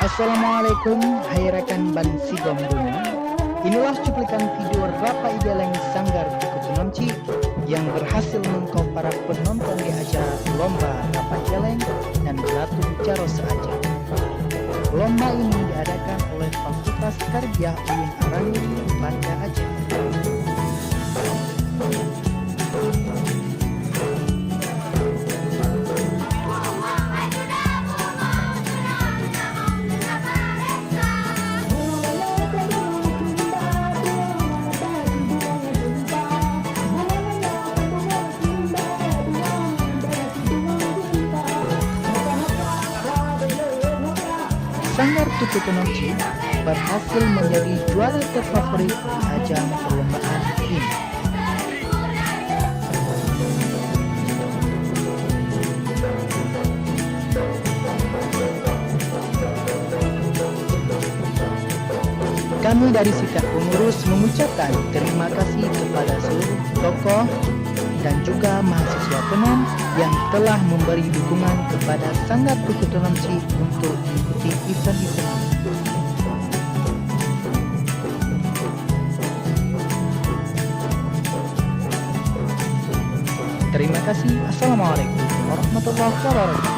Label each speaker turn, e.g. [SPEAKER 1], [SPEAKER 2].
[SPEAKER 1] Assalamualaikum, hai rekan Ban Sigom Dunia. Inilah cuplikan video Rapa Igeleng Sanggar Kutunamci yang berhasil mengkau para penonton di acara lomba Rapa Igeleng dan Ratu Caro Seaja. Lomba ini diadakan oleh Fakultas Tarbiyah UIN Arangi, Banda Aceh. Sanggar Tukutunamci berhasil menjadi juara terfavorit di ajang perlombaan ini. Kami dari Sikap Pengurus mengucapkan terima kasih kepada seluruh tokoh dan juga mahasiswa PENAM yang telah memberi dukungan kepada Sanggar Tukutunamci untuk mengikuti event-event ini. Terima kasih. Assalamualaikum warahmatullahi wabarakatuh.